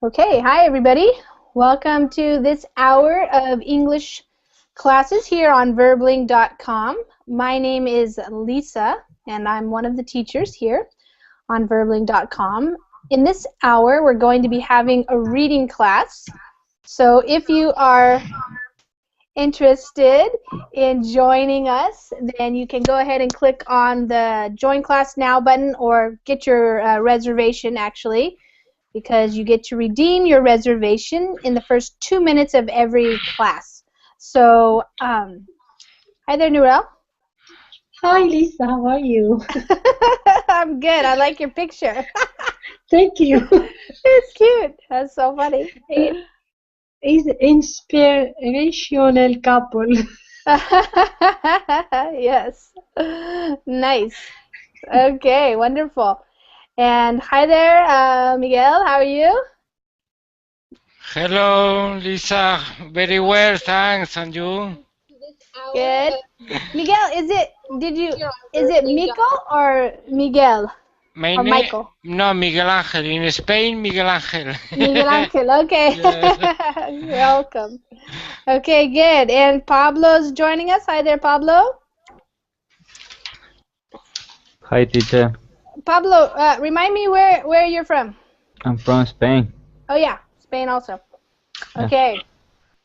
Okay, hi everybody. Welcome to this hour of English classes here on verbling.com. My name is Lisa, and I'm one of the teachers here on verbling.com. In this hour, we're going to be having a reading class. So if you are interested in joining us, then you can go ahead and click on the Join Class Now button or get your reservation actually, because you get to redeem your reservation in the first 2 minutes of every class. So, hi there, Noel. Hi, Lisa. How are you? I'm good. I like your picture. Thank you. It's cute. That's so funny. It's inspirational couple. Yes. Nice. Okay, wonderful. And hi there, Miguel. How are you? Hello, Lisa. Very well, thanks. And you? Good. Miguel, is it Miko or Miguel? My Or name? Michael? No, Miguel Ángel. In Spain, Miguel Ángel. Miguel Ángel, okay. Yeah. Welcome. Okay, good. And Pablo's joining us. Hi there, Pablo. Hi, teacher. Pablo, remind me where you're from. I'm from Spain. Oh yeah, Spain also. Yeah. Okay.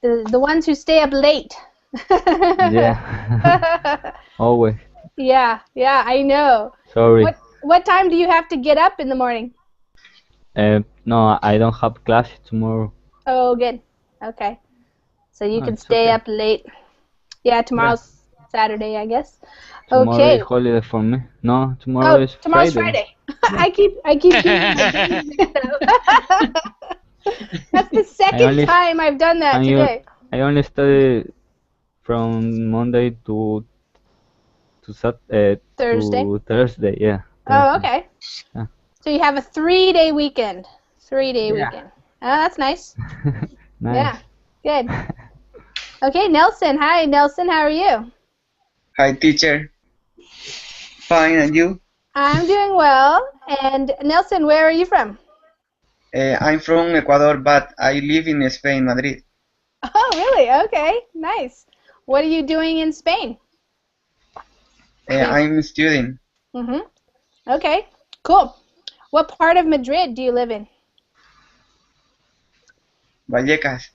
The ones who stay up late. Yeah. Always. Yeah, I know. Sorry. What time do you have to get up in the morning? No, I don't have class tomorrow. Oh, good. Okay. So you No, can it's stay okay. up late. Yeah, tomorrow's Saturday, I guess. Tomorrow Okay. is holiday for me. No, tomorrow is tomorrow's Friday. Friday. I keep getting my days mixed up. That's the second time I've done that today. I only study from Monday to Thursday. to Thursday. Yeah. Oh, Thursday. okay. Yeah. So you have a 3-day weekend. 3-day Yeah. weekend. Oh, that's nice. Nice. Yeah, good. Okay, Nelson. Hi, Nelson. How are you? Hi, teacher. Fine, and you? I'm doing well. And Nelson, where are you from? I'm from Ecuador, but I live in Spain, Madrid. Oh, really? Okay, nice. What are you doing in Spain? I'm studying Okay, cool. What part of Madrid do you live in? Vallecas.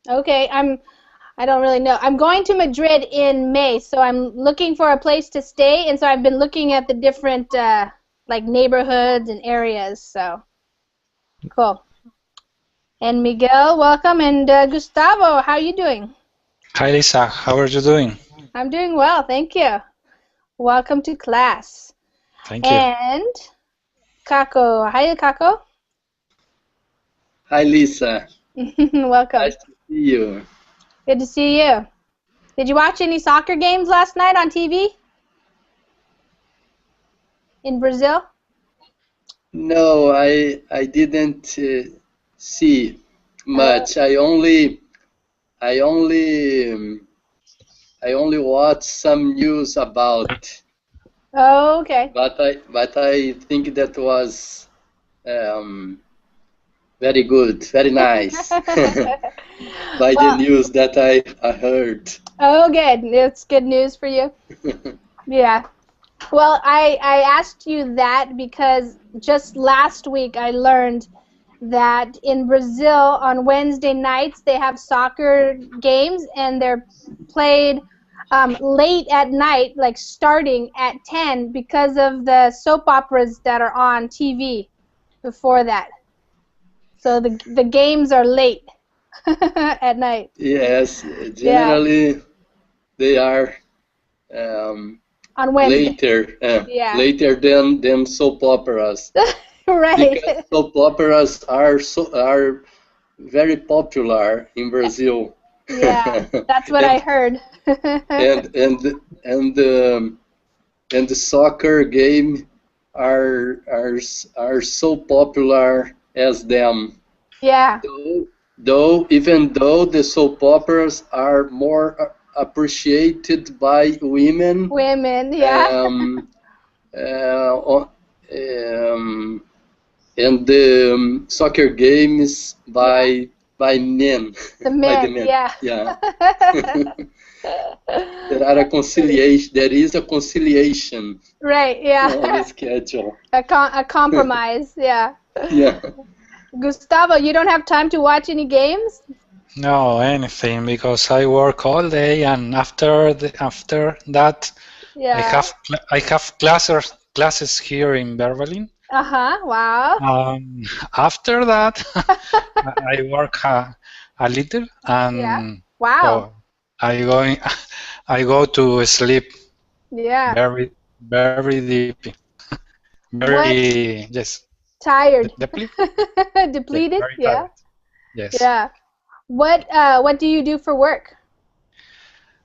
Okay, I don't really know. I'm going to Madrid in May, so I'm looking for a place to stay, and so I've been looking at the different like neighborhoods and areas. So cool. And Miguel, welcome, and Gustavo, how are you doing? Hi Lisa, how are you doing? I'm doing well, thank you. Welcome to class. Thank you. And Kako, hi Kako. Hi Lisa. Welcome. Nice to see you. Good to see you. Did you watch any soccer games last night on TV? In Brazil? No, I didn't see much. I only watched some news about. Oh, okay. But I think that was very good, very nice. By the news that I heard. Oh, good. It's good news for you. Yeah. Well, I asked you that because just last week I learned that in Brazil on Wednesday nights they have soccer games and they're played late at night, like starting at 10 because of the soap operas that are on TV before that. So the games are late at night. Yes, generally they are on Wednesday. Later than soap operas. Right. Because soap operas are very popular in Brazil. Yeah, that's what I heard. and the soccer game are so popular as them. Yeah. Even though the soap operas are more appreciated by women. Women, yeah. and the soccer games by men. The By the men, men. yeah. Yeah. There is a conciliation Right, yeah. on the schedule. A compromise, yeah. Yeah. Gustavo, you don't have time to watch any games? No, anything, because I work all day, and after that, Yeah. I have classes here in Berlin. Wow. After that, I work a little, Yeah. and Wow. so I go to sleep Yeah. very deep, very yes, Tired. deeply, Depleted? very Yeah. tired. Yes. Yeah. What do you do for work?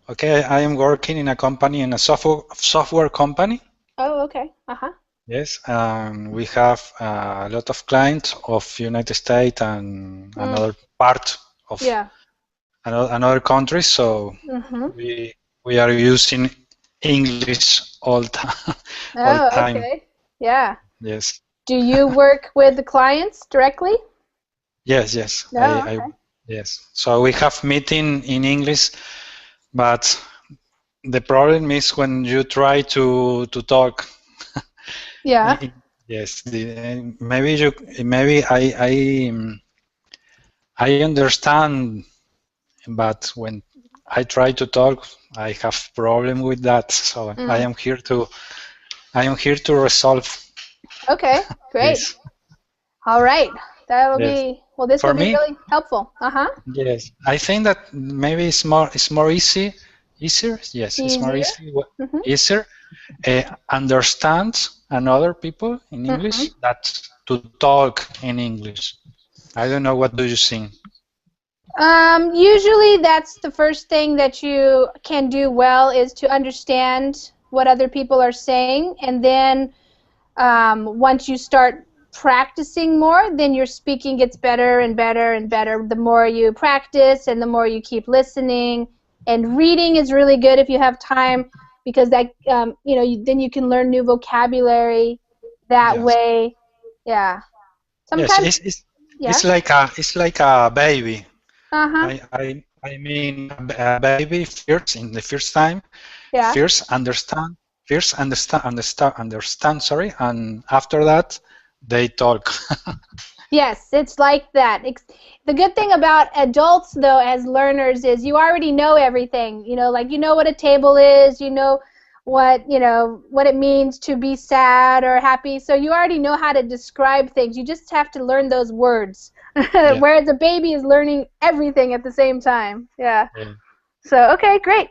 Okay, I am working in a company, in a software company. Oh, okay. Uh-huh. Yes, and we have a lot of clients of United States and another part of Yeah. another countries. So we are using English all time. Oh, okay. Yeah. Yes. Do you work with the clients directly? Yes, yes. No, okay. Yes. So we have meeting in English, but the problem is when you try to talk. Yeah. Yes. Maybe I understand, but when I try to talk, I have problem with that. So I am here to resolve. Okay, great. This. All right. That will Yes. be this For will be me, really helpful. yes. I think that maybe it's more easier. Yes, it's more Easier? easier. Understand another people in English that to talk in English. I don't know. What do you think? Usually that's the first thing that you can do well is to understand what other people are saying, and then once you start practicing more, then your speaking gets better and better and better the more you practice and the more you keep listening. And reading is really good if you have time, because that then you can learn new vocabulary that way. Yeah. Sometimes. Yes, Yeah. it's like a baby. Uh-huh. I mean a baby first in the first time. Yeah. Understand. Sorry, and after that they talk. Yes, it's like that. The good thing about adults, though, as learners, is you already know everything. Like you know what a table is, you know what it means to be sad or happy. So you already know how to describe things. You just have to learn those words. Yeah. Whereas a baby is learning everything at the same time. Yeah. So okay, great.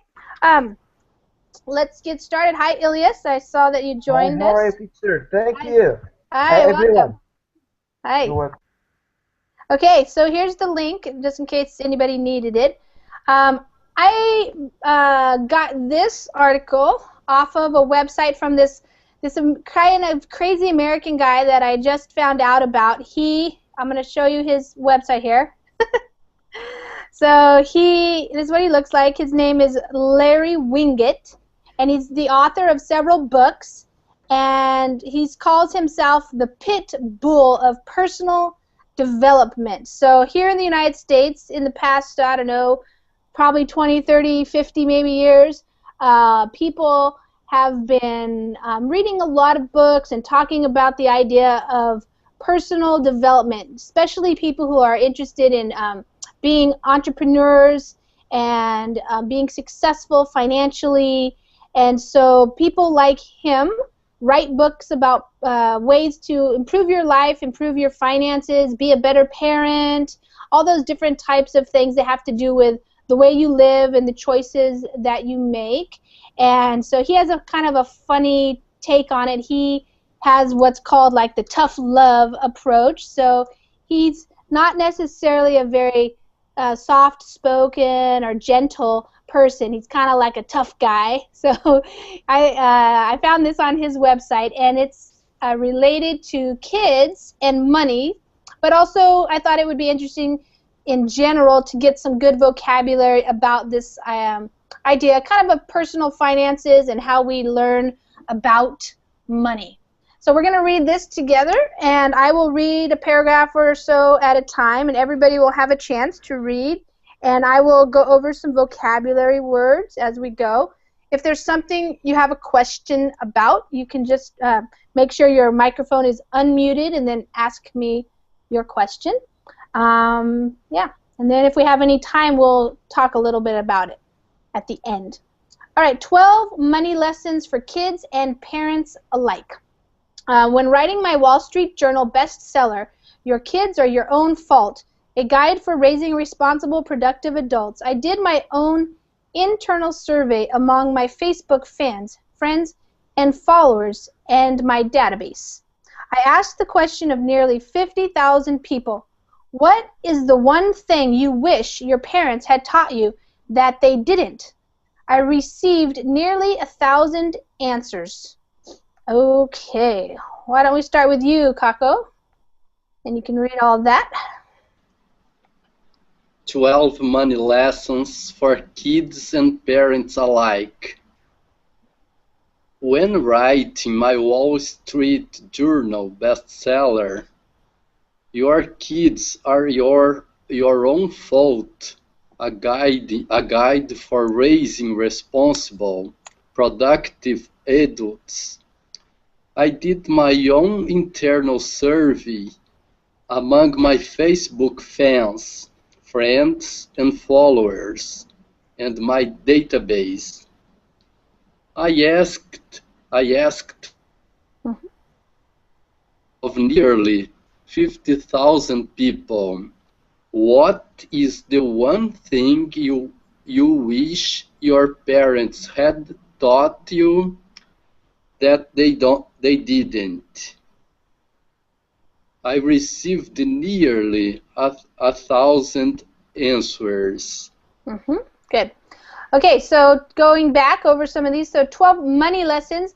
Let's get started. Hi, Ilias. I saw that you joined us. Hi, teacher. Thank you. Hi, everyone. welcome. Hi. You're welcome. Okay, so here's the link, just in case anybody needed it. I got this article off of a website from this kind of crazy American guy that I just found out about. I'm going to show you his website here. So this is what he looks like. His name is Larry Winget, and he's the author of several books, and he calls himself the pit bull of personal development. So here in the United States, in the past, I don't know, probably 20, 30, 50 maybe years, people have been reading a lot of books and talking about the idea of personal development, especially people who are interested in being entrepreneurs and being successful financially. And so people like him write books about ways to improve your life, improve your finances, be a better parent, all those different types of things that have to do with the way you live and the choices that you make. And so he has a kind of a funny take on it. He has what's called like the tough love approach. So he's not necessarily a very soft-spoken or gentle person. He's kind of like a tough guy. So I found this on his website, and it's related to kids and money, but also I thought it would be interesting in general to get some good vocabulary about this idea, kind of personal finances and how we learn about money. So we're going to read this together, and I will read a paragraph or so at a time, and everybody will have a chance to read, and I will go over some vocabulary words as we go. If there's something you have a question about, you can just make sure your microphone is unmuted and then ask me your question. Yeah, and then if we have any time, we'll talk a little bit about it at the end. All right, 12 money lessons for kids and parents alike. When writing my Wall Street Journal bestseller, Your Kids Are Your Own Fault, a guide for raising responsible, productive adults, I did my own internal survey among my Facebook fans, friends, and followers, and my database. I asked the question of nearly 50,000 people, what is the one thing you wish your parents had taught you that they didn't? I received nearly 1,000 answers. Okay, why don't we start with you, Kako? And you can read all that. 12 money lessons for kids and parents alike. When writing my Wall Street Journal bestseller, Your Kids Are Your Own Fault, a guide for raising responsible, productive adults, I did my own internal survey among my Facebook fans, friends, and followers, and my database. I asked of nearly 50,000 people, what is the one thing you wish your parents had taught you that they didn't? I received nearly 1,000 answers. Good. Okay, so going back over some of these, so 12 money lessons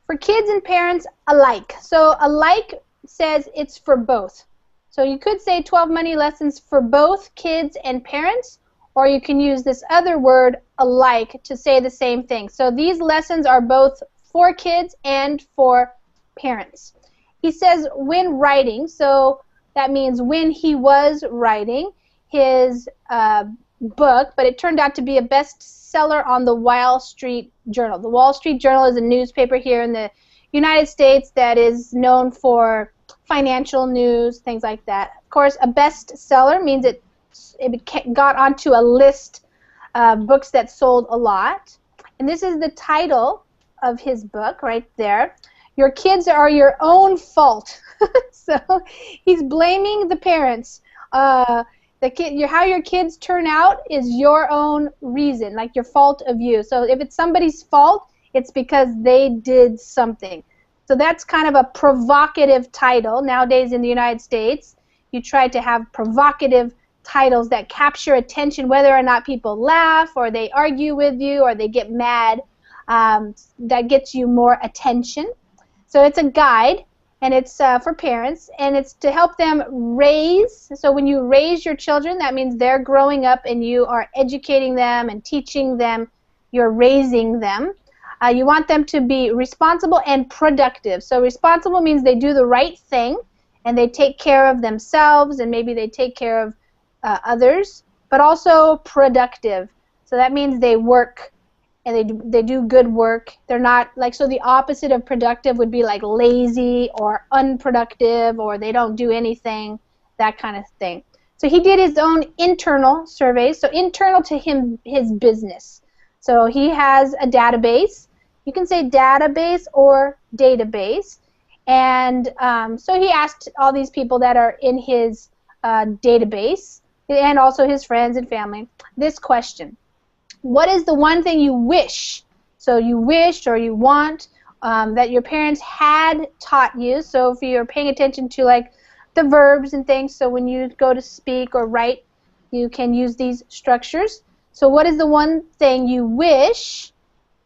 for kids and parents alike. So alike says it's for both. So you could say 12 money lessons for both kids and parents, or you can use this other word, alike, to say the same thing. So these lessons are both for kids and for parents. He says when writing, so that means when he was writing his book, but it turned out to be a bestseller on the Wall Street Journal. The Wall Street Journal is a newspaper here in the United States that is known for financial news, things like that. Of course, a bestseller means it got onto a list of books that sold a lot. And this is the title of his book right there. Your kids are your own fault. So he's blaming the parents. How your kids turn out is your own reason, like your fault of you. So if it's somebody's fault, it's because they did something. So that's kind of a provocative title. Nowadays in the United States, you try to have provocative titles that capture attention, whether or not people laugh or they argue with you or they get mad. That gets you more attention. So it's a guide, and it's for parents, and it's to help them raise. So when you raise your children, that means they're growing up and you are educating them and teaching them. You're raising them. You want them to be responsible and productive. So responsible means they do the right thing and they take care of themselves and maybe they take care of others, but also productive. So that means they work and they do good work. They're not like, so the opposite of productive would be like lazy or unproductive or they don't do anything, that kind of thing. So he did his own internal surveys, so internal to him, his business. So he has a database. You can say database or database. And so he asked all these people that are in his database and also his friends and family this question. What is the one thing you wish, so you wish or you want, that your parents had taught you? So if you're paying attention to like the verbs and things, so when you go to speak or write, you can use these structures. So what is the one thing you wish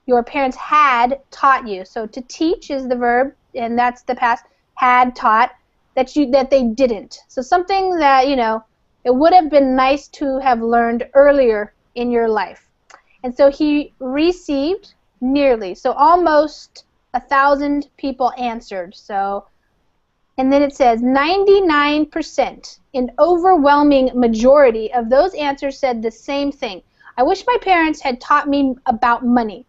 your parents had taught you? So to teach is the verb, and that's the past, had taught, that they didn't. So something that, you know, it would have been nice to have learned earlier in your life. And so he received nearly, so almost 1,000 people answered. So, and then it says 99%, an overwhelming majority of those answers said the same thing. I wish my parents had taught me about money.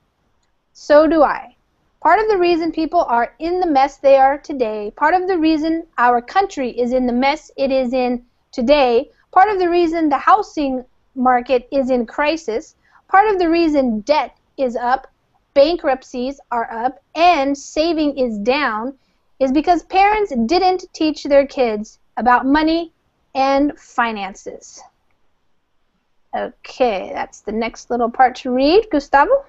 So do I. Part of the reason people are in the mess they are today, part of the reason our country is in the mess it is in today, part of the reason the housing market is in crisis, part of the reason debt is up, bankruptcies are up, and saving is down is because parents didn't teach their kids about money and finances. Okay, that's the next little part to read. Gustavo?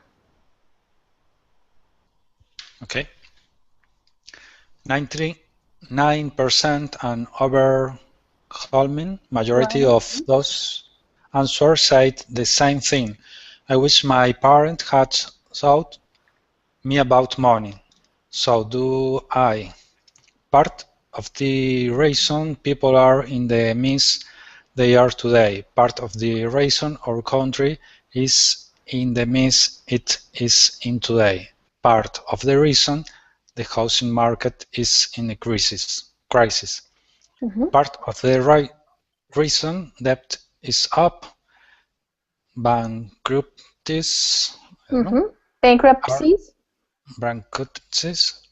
Okay. 99% and overwhelming majority of those answers said the same thing. I wish my parents had taught me about money. So do I. Part of the reason people are in the mess they are today. Part of the reason our country is in the mess it is in today. Part of the reason the housing market is in a crisis. Part of the reason debt is up, bankruptcies, Bankruptcies.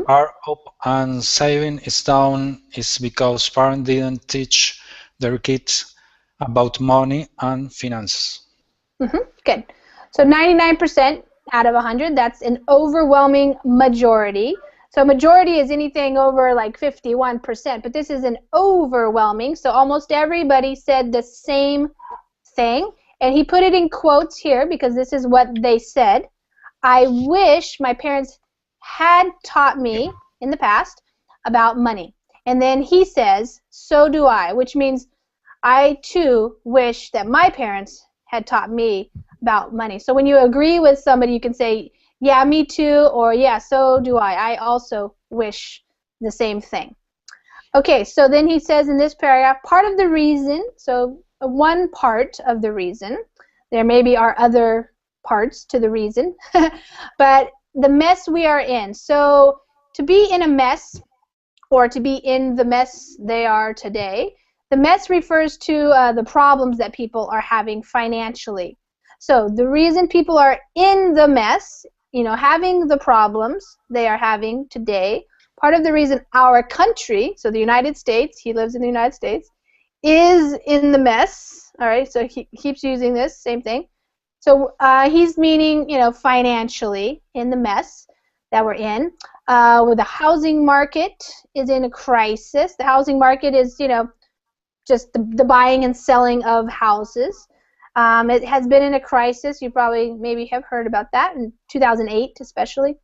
Are up, and saving is down is because parents didn't teach their kids about money and finance. Good. So 99% out of 100, that's an overwhelming majority. So majority is anything over like 51%, but this is an overwhelming, so almost everybody said the same thing. And he put it in quotes here because this is what they said. I wish my parents had taught me in the past about money. And then he says, so do I, which means I too wish that my parents had taught me about money. So when you agree with somebody, you can say, yeah, me too, or yeah, so do I. I also wish the same thing. Okay, so then he says in this paragraph, part of the reason, so one part of the reason, there maybe are other parts to the reason, but the mess we are in. So to be in a mess, or to be in the mess they are today, the mess refers to the problems that people are having financially. So the reason people are in the mess, you know, having the problems they are having today, part of the reason our country, so the United States, he lives in the United States, is in the mess, all right, so he keeps using this, same thing. So he's meaning, you know, financially in the mess that we're in. With the housing market is in a crisis. The housing market is, you know, just the buying and selling of houses. It has been in a crisis. You probably maybe have heard about that in 2008 especially.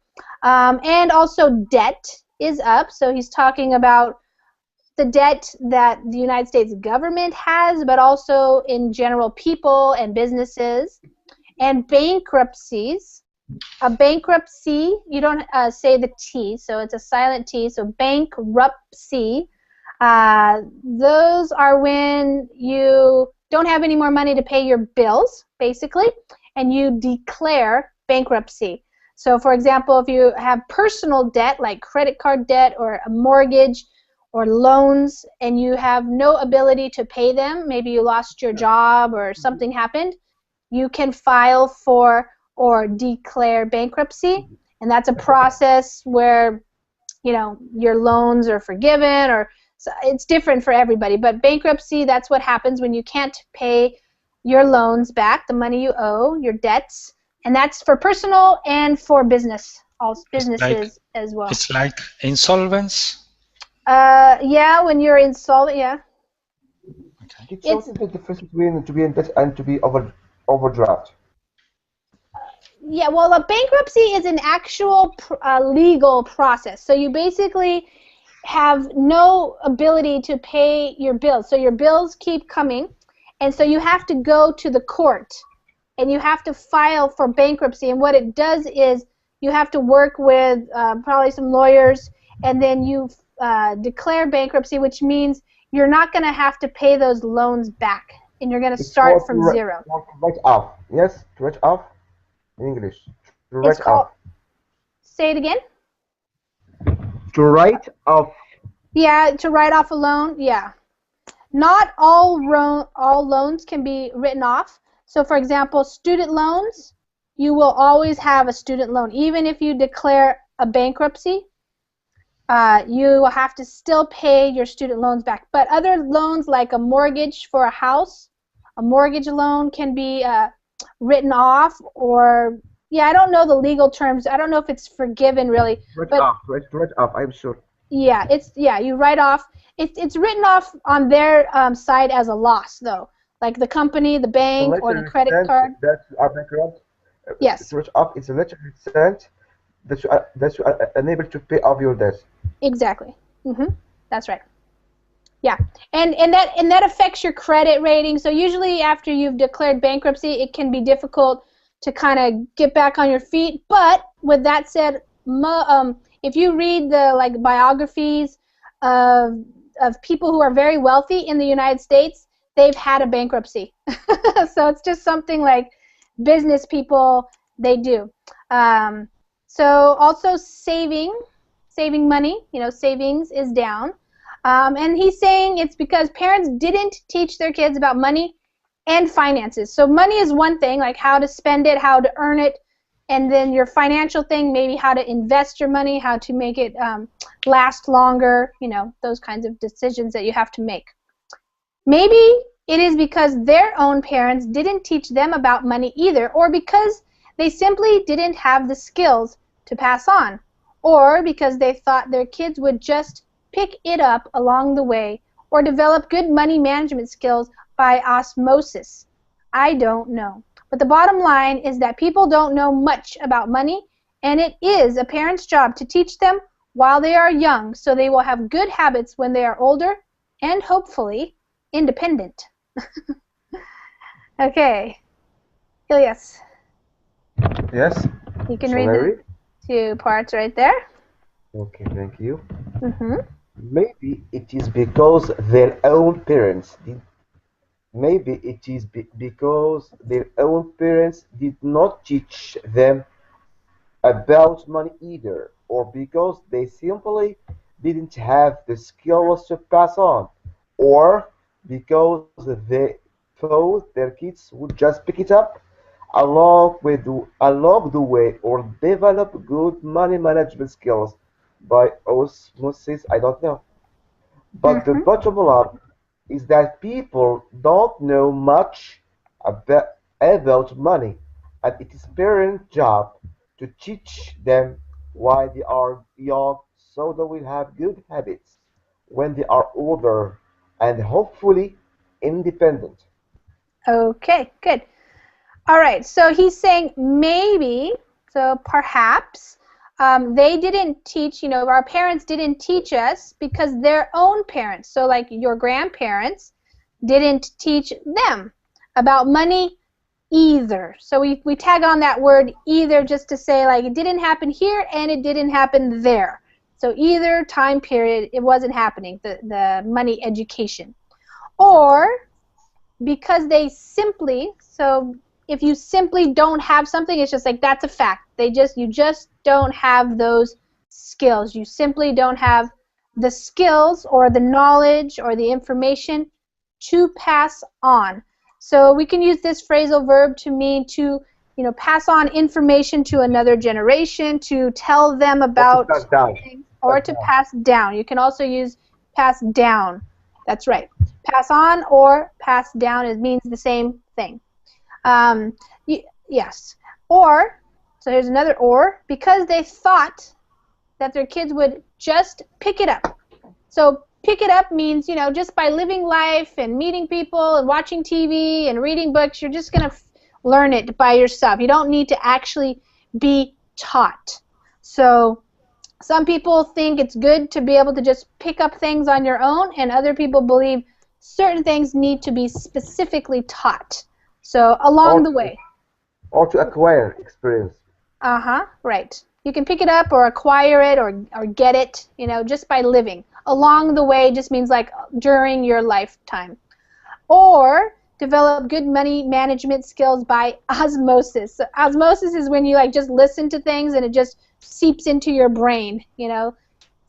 And also debt is up. So he's talking about the debt that the United States government has, but also in general people and businesses. And bankruptcies. A bankruptcy, you don't say the T, so it's a silent T, so bankruptcy. Those are when you don't have any more money to pay your bills, basically, and you declare bankruptcy. So, for example, if you have personal debt, like credit card debt or a mortgage or loans, and you have no ability to pay them, maybe you lost your job or something happened, you can file for or declare bankruptcy, and that's a process where, you know, your loans are forgiven, or so it's different for everybody, but bankruptcy, that's what happens when you can't pay your loans back, the money you owe, your debts, and that's for personal and for businesses as well. It's like insolvency? Yeah, when you're insolvent, yeah. Okay. It's the difference between to be in debt and to be overdraft. Yeah, well, a bankruptcy is an actual legal process. So you basically have no ability to pay your bills. So your bills keep coming, and so you have to go to the court, and you have to file for bankruptcy. And what it does is you have to work with probably some lawyers, and then you declare bankruptcy, which means you're not going to have to pay those loans back, and you're going to start from zero. Write off. Yes, to write off in English. To write It's called. off. Say it again. To write off. Yeah, to write off a loan. Yeah. Not all loans can be written off. So, for example, student loans, you will always have a student loan. Even if you declare a bankruptcy, you will have to still pay your student loans back. But other loans, like a mortgage for a house, a mortgage loan can be written off, or, yeah, I don't know the legal terms. I don't know if it's forgiven, really. Write off. Write off, I'm sure. Yeah, you write off. It's written off on their side as a loss, though. Like the company, the bank, or the credit card. That you are bankrupt. Yes. To write off, it's a letter sent that you are unable to pay off your debt. Exactly. That's right. Yeah, and that affects your credit rating. So usually after you've declared bankruptcy, it can be difficult to kind of get back on your feet. But with that said, if you read the biographies of people who are very wealthy in the United States, they've had a bankruptcy. So it's just something like business people, they do. So also saving money, savings is down. And he's saying it's because parents didn't teach their kids about money and finances. So money is one thing, like how to spend it, how to earn it, and then your financial thing, maybe how to invest your money, how to make it last longer, those kinds of decisions that you have to make. Maybe it is because their own parents didn't teach them about money either, or because they simply didn't have the skills to pass on, or because they thought their kids would just pick it up along the way, or develop good money management skills by osmosis. I don't know. But the bottom line is that people don't know much about money, and it is a parent's job to teach them while they are young, so they will have good habits when they are older and hopefully independent. Okay. Ilyas. Yes? You can Shall read I the two parts right there. Okay, thank you. Mm-hmm. Maybe it is because their own parents did. Maybe it is because their own parents did not teach them about money either, or because they simply didn't have the skills to pass on, or because they thought their kids would just pick it up along the way, or develop good money management skills by osmosis. I don't know. But the bottom line is that people don't know much about money, and it is parents' job to teach them while they are young, so they will have good habits when they are older and hopefully independent. Okay, good. All right, so he's saying maybe, so perhaps, they didn't teach, our parents didn't teach us because their own parents, so like your grandparents, didn't teach them about money either. So we tag on that word either just to say, like, it didn't happen here and it didn't happen there. So either time period, it wasn't happening, the money education. Or because they simply, so if you simply don't have something, it's just like, that's a fact. You just don't have those skills. You simply don't have the skills or the knowledge or the information to pass on. So we can use this phrasal verb to mean to, pass on information to another generation, to tell them about things, or to pass down. You can also use pass down. That's right. Pass on or pass down, it means the same thing. Yes. Or, so here's another or, because they thought that their kids would just pick it up. So pick it up means, just by living life and meeting people and watching TV and reading books, you're just going to learn it by yourself. You don't need to actually be taught. So some people think it's good to be able to just pick up things on your own, and other people believe certain things need to be specifically taught. So along the way. Or to acquire experience. Right. You can pick it up or acquire it or get it, just by living. Along the way just means like during your lifetime. Or develop good money management skills by osmosis. So osmosis is when you just listen to things and it just seeps into your brain,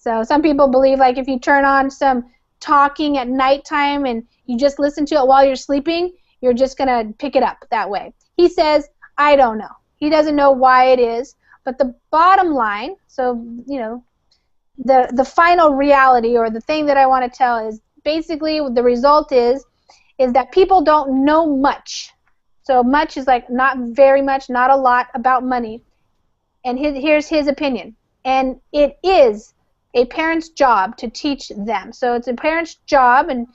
So some people believe like if you turn on some talking at nighttime and you just listen to it while you're sleeping, you're just going to pick it up that way. He says, I don't know. He doesn't know why it is, but the bottom line, so, you know, the final reality or the thing that I want to tell is basically the result is that people don't know much. So much is like not very much, not a lot about money. And here's his opinion. And it is a parent's job to teach them. So it's a parent's job, and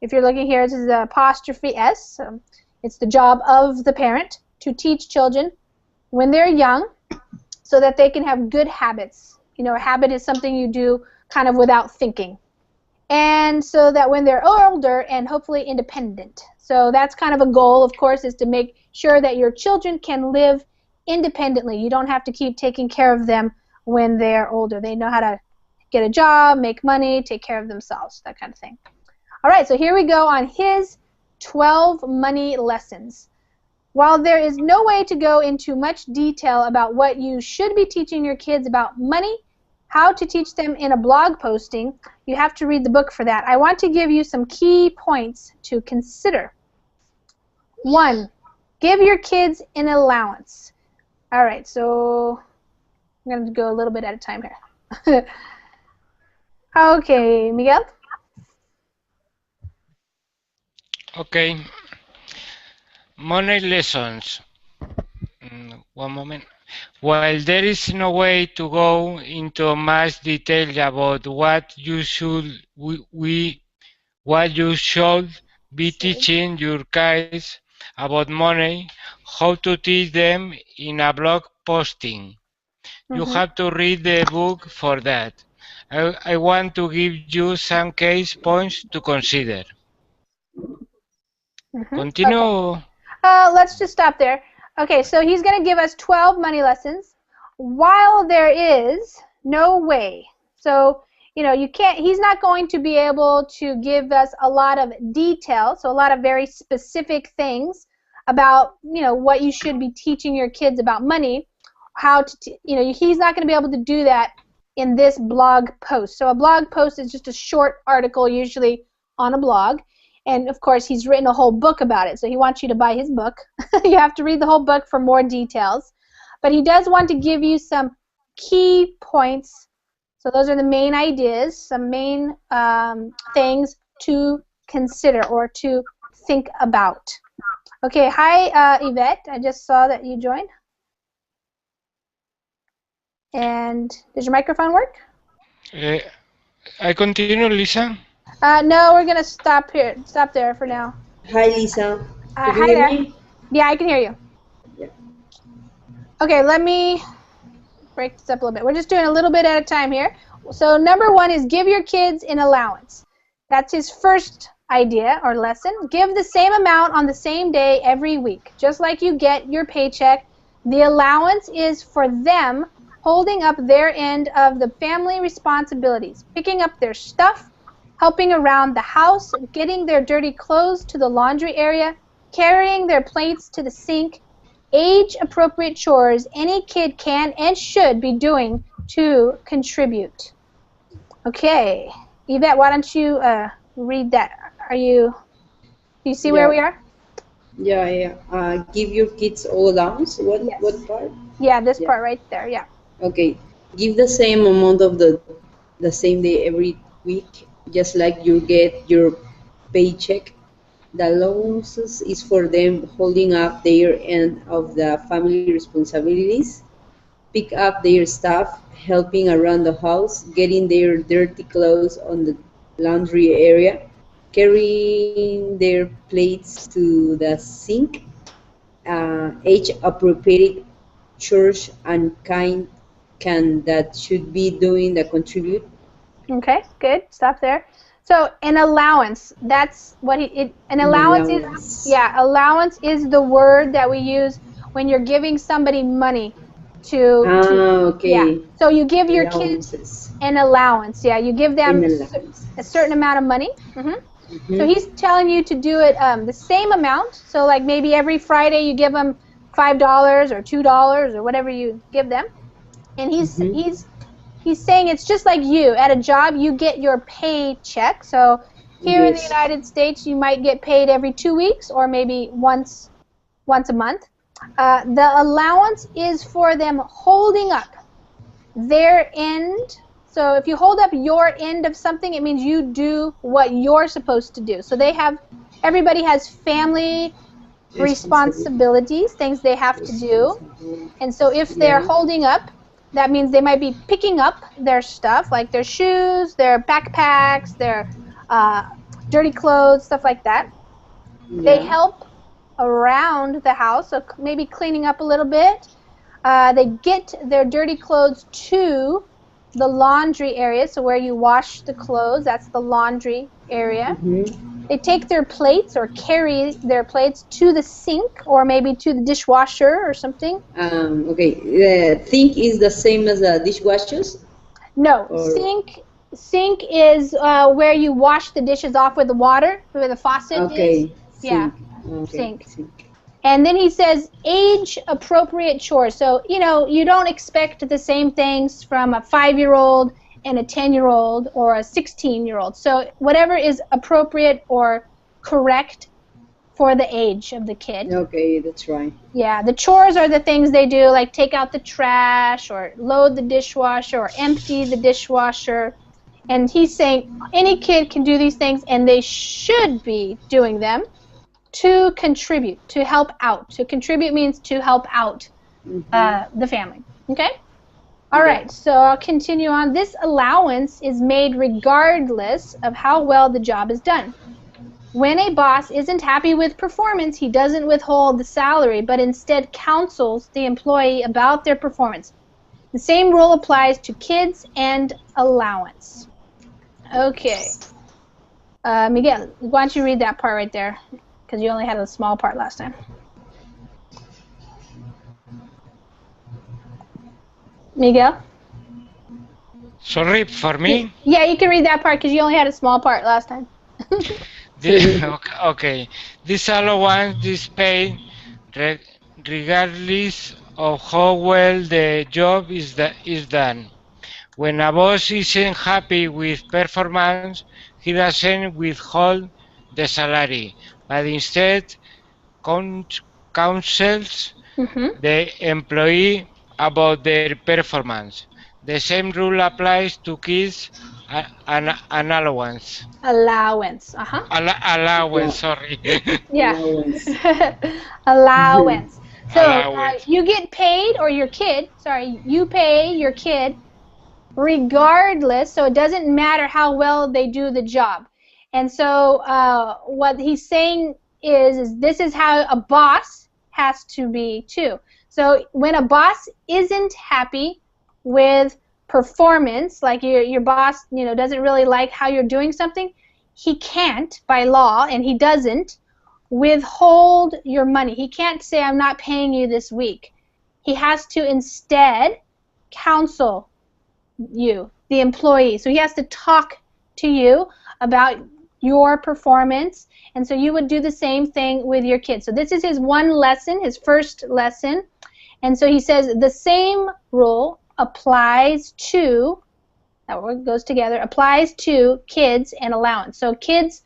if you're looking here, this is the apostrophe S. So it's the job of the parent to teach children when they're young so that they can have good habits. You know, a habit is something you do kind of without thinking. And so that when they're older and hopefully independent. So that's kind of a goal, of course, is to make sure that your children can live independently. You don't have to keep taking care of them when they're older. They know how to get a job, make money, take care of themselves, that kind of thing. All right, so here we go on his 12 money lessons. While there is no way to go into much detail about what you should be teaching your kids about money, how to teach them in a blog posting, you have to read the book for that. I want to give you some key points to consider. 1, give your kids an allowance. All right, so I'm going to go a little bit at a time here. Okay, Miguel? Okay. Money lessons. One moment. While there is no way to go into much detail about what you should be teaching your kids about money, how to teach them in a blog posting. You have to read the book for that. I want to give you some case points to consider. Continue. Okay. Let's just stop there. Okay, so he's going to give us 12 money lessons while there is no way. So, you know, you can't, he's not going to be able to give us a lot of detail, so a lot of very specific things about, you know, what you should be teaching your kids about money, how to, you know, he's not going to be able to do that in this blog post. So a blog post is just a short article usually on a blog. And, of course, he's written a whole book about it, so he wants you to buy his book. You have to read the whole book for more details. But he does want to give you some key points. So those are the main ideas, some main things to consider or to think about. Okay, hi, Yvette. I just saw that you joined. And does your microphone work? I continue, Lisa? No, we're going to stop here. Stop there for now. Hi, Lisa. Can you hi hear there. me? Yeah, I can hear you. Yeah. Okay, let me break this up a little bit. We're just doing a little bit at a time here. So number 1 is give your kids an allowance. That's his first idea or lesson. Give the same amount on the same day every week. Just like you get your paycheck, the allowance is for them holding up their end of the family responsibilities, picking up their stuff, helping around the house, getting their dirty clothes to the laundry area, carrying their plates to the sink, age-appropriate chores any kid can and should be doing to contribute. Okay, Yvette, why don't you read that? Do you see where we are? Yeah. Give your kids all allowance. What part? Yeah, this part right there, yeah. Okay. Give the same amount of the same day every week, just like you get your paycheck. The allowances is for them holding up their end of the family responsibilities, pick up their stuff, helping around the house, getting their dirty clothes on the laundry area, carrying their plates to the sink, age-appropriate chores and kind that should be doing the contribute. Okay, good. Stop there. So an allowance, that's what an allowance is. Yeah, allowance is the word that we use when you're giving somebody money to okay. Yeah. So you give your kids an allowance. Yeah, you give them a certain amount of money. So he's telling you to do it the same amount. So like maybe every Friday you give them $5 or $2 or whatever you give them. And he's he's saying it's just like you. At a job, you get your paycheck. So here in the Yes. United States, you might get paid every 2 weeks or maybe once a month. The allowance is for them holding up their end. So if you hold up your end of something, it means you do what you're supposed to do. So everybody has family responsibilities, things they have to do. And so if they're Yeah. holding up, that means they might be picking up their stuff, like their shoes, their backpacks, their dirty clothes, stuff like that. They Yeah. help around the house, so maybe cleaning up a little bit. They get their dirty clothes to the laundry area, so where you wash the clothes, that's the laundry area. They take their plates or carry their plates to the sink or maybe to the dishwasher or something. Okay, sink is the same as dishwashers? No, Or... sink is where you wash the dishes off with the water, where the faucet is. Yeah, sink. And then he says age-appropriate chores. So, you don't expect the same things from a 5-year-old and a 10-year-old or a 16-year-old. So whatever is appropriate or correct for the age of the kid. Okay, that's right. Yeah, the chores are the things they do, like take out the trash or load the dishwasher or empty the dishwasher. And he's saying any kid can do these things and they should be doing them to contribute, to help out. To contribute means to help out the family. Okay? All right, so I'll continue on. This allowance is made regardless of how well the job is done. When a boss isn't happy with performance, he doesn't withhold the salary, but instead counsels the employee about their performance. The same rule applies to kids and allowance. Okay. Miguel, why don't you read that part right there? Because you only had a small part last time. Miguel? Sorry, for me? Yeah, you can read that part because you only had a small part last time. Okay. This allowance is paid regardless of how well the job is done. When a boss isn't happy with performance, he doesn't withhold the salary, but instead counsels the employee about their performance. The same rule applies to kids and allowance. Allowance, Allowance, sorry. Yeah. Allowance. Allowance. So Allowance. you get paid, or you pay your kid regardless, so it doesn't matter how well they do the job. And so what he's saying is this is how a boss has to be too. So when a boss isn't happy with performance, like your boss, doesn't really like how you're doing something, he can't, by law, and he doesn't, withhold your money. He can't say, I'm not paying you this week. He has to instead counsel you, the employee. So he has to talk to you about your performance, and so you would do the same thing with your kids. So this is his one lesson, his first lesson, and so he says the same rule applies to, that word goes together, applies to kids and allowance. So kids,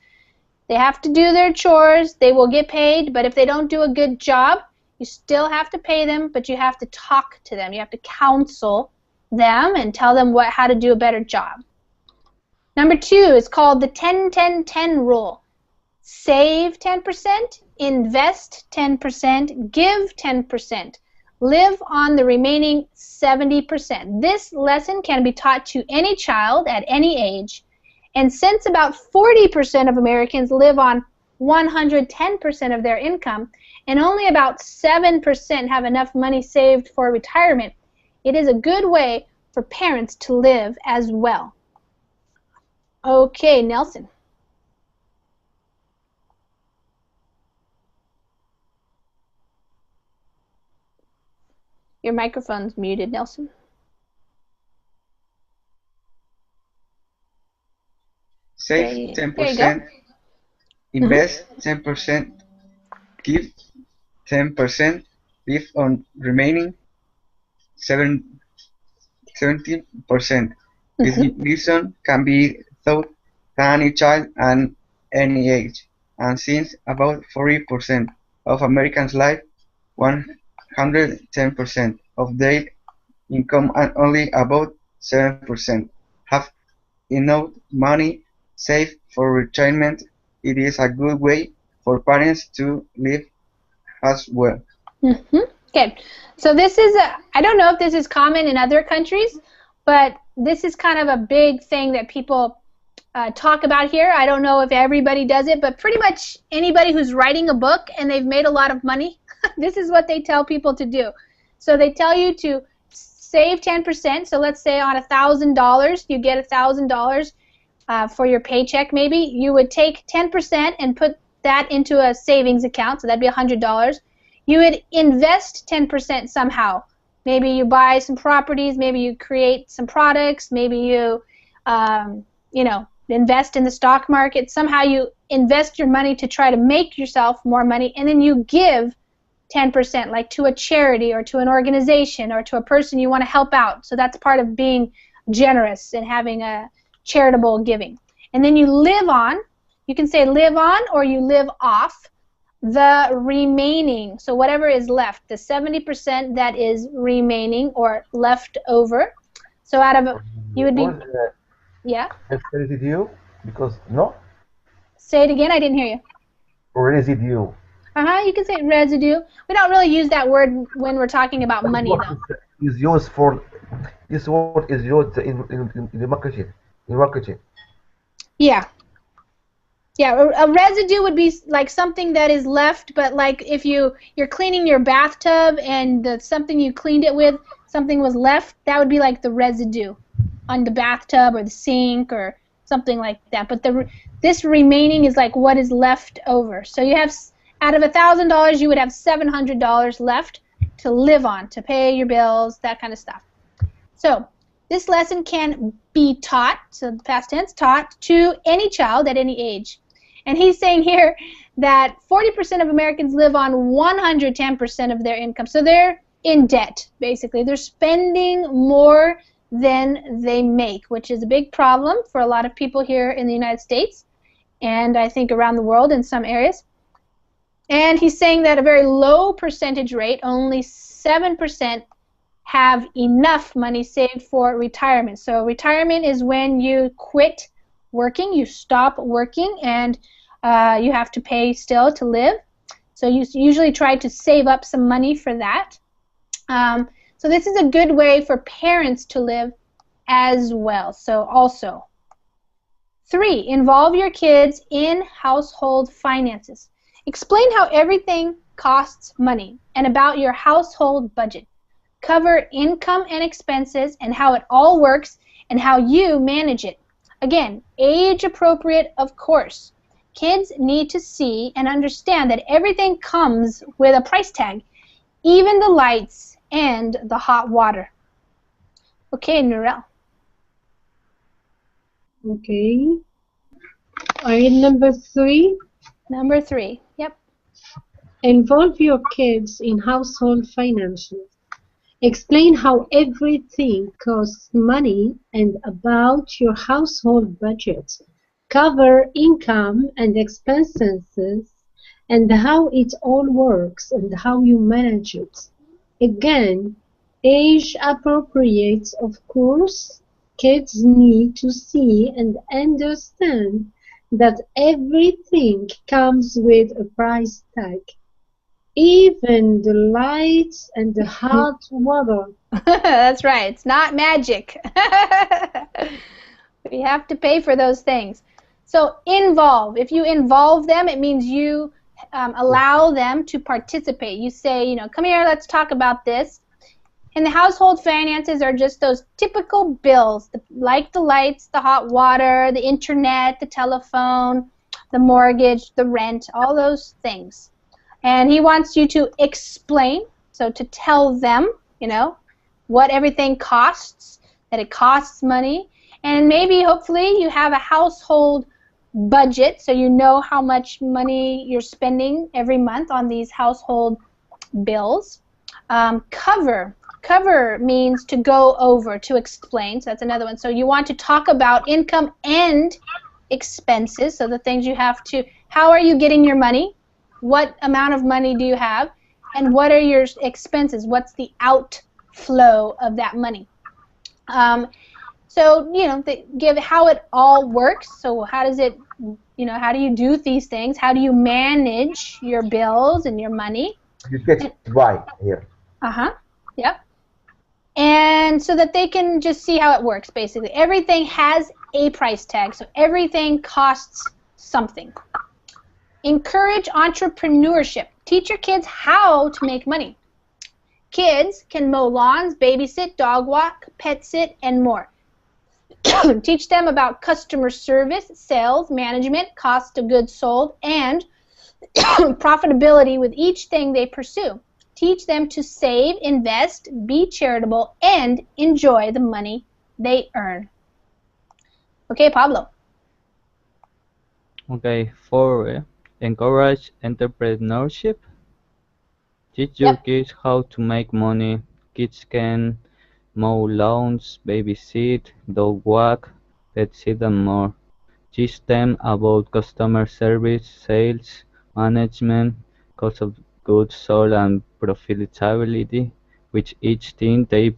they have to do their chores, they will get paid, but if they don't do a good job, you still have to pay them, but you have to talk to them. You have to counsel them and tell them how to do a better job. Number 2 is called the 10-10-10 rule. Save 10%, invest 10%, give 10%. Live on the remaining 70%. This lesson can be taught to any child at any age, and since about 40% of Americans live on 110% of their income, and only about 7% have enough money saved for retirement, it is a good way for parents to live as well. Okay, Nelson. Your microphone's muted, Nelson. Save 10%, invest 10%, give 10%, live on remaining 70%. 13%. This reason can be thought that any child at any age, and since about 40% of Americans live 110% of their income and only about 7% have enough money saved for retirement. It is a good way for parents to live as well. Okay, so this is I don't know if this is common in other countries, but this is kind of a big thing that people talk about here. I don't know if everybody does it, but pretty much anybody who's writing a book and they've made a lot of money, this is what they tell people to do. So they tell you to save 10%. So let's say on $1,000, you get $1,000 for your paycheck maybe. You would take 10% and put that into a savings account, so that'd be $100. You would invest 10% somehow. Maybe you buy some properties, maybe you create some products, maybe you, invest in the stock market. Somehow you invest your money to try to make yourself more money, and then you give 10%, like to a charity or to an organization or to a person you want to help out. So that's part of being generous and having a charitable giving. And then you live on, you can say live on or you live off the remaining, so whatever is left, the 70% that is remaining or left over. So out of, you would be, yeah? Residue, because, no? Say it again, I didn't hear you. Residue. You can say residue. We don't really use that word when we're talking about money, though. Is used for, this word is used in the marketing. In marketing. Yeah. Yeah, a residue would be like something that is left, but like if you're cleaning your bathtub and something you cleaned it with, something was left, that would be like the residue on the bathtub or the sink or something like that. But this remaining is like what is left over. So you have, out of $1,000, you would have $700 left to live on, to pay your bills, that kind of stuff. So this lesson can be taught, so past tense, taught to any child at any age. And he's saying here that 40% of Americans live on 110% of their income. So they're in debt, basically. They're spending more than they make, which is a big problem for a lot of people here in the United States and I think around the world in some areas. And he's saying that a very low percentage rate, only 7%, have enough money saved for retirement. So retirement is when you quit working, you stop working, and you have to pay still to live. So you usually try to save up some money for that. So this is a good way for parents to live as well. So also, 3, involve your kids in household finances. Explain how everything costs money and about your household budget. Cover income and expenses and how it all works and how you manage it. Again, age appropriate, of course. Kids need to see and understand that everything comes with a price tag, even the lights and the hot water. Okay, Nurel. Okay. Number 3. Number 3, yep. Involve your kids in household finances. Explain how everything costs money and about your household budget. Cover income and expenses and how it all works and how you manage it. Again, age appropriate, of course. Kids need to see and understand that everything comes with a price tag. Even the lights and the hot water. That's right. It's not magic. We have to pay for those things. So involve. If you involve them, it means you allow them to participate. You say, come here, let's talk about this. And the household finances are just those typical bills, like the lights, the hot water, the internet, the telephone, the mortgage, the rent, all those things. And he wants you to explain, so to tell them, what everything costs, that it costs money. And maybe, hopefully, you have a household budget, so you know how much money you're spending every month on these household bills. Cover. Cover means to go over, to explain. So that's another one. So you want to talk about income and expenses. So the things you have to, how are you getting your money? What amount of money do you have? And what are your expenses? What's the outflow of that money? So, you know, they give how it all works. So how does it, you know, how do you do these things? How do you manage your bills and your money? You get it right here. Uh-huh. Yep. And so that they can just see how it works, basically. Everything has a price tag, so everything costs something. Encourage entrepreneurship. Teach your kids how to make money. Kids can mow lawns, babysit, dog walk, pet sit, and more. Teach them about customer service, sales, management, cost of goods sold, and profitability with each thing they pursue. Teach them to save, invest, be charitable, and enjoy the money they earn. Okay, Pablo. Okay, 4. Encourage entrepreneurship. Teach your kids how to make money. Kids can mow lawns, babysit, dog walk, pet sit, and more. Teach them about customer service, sales, management, cost of goods sold, and profitability, which each thing teach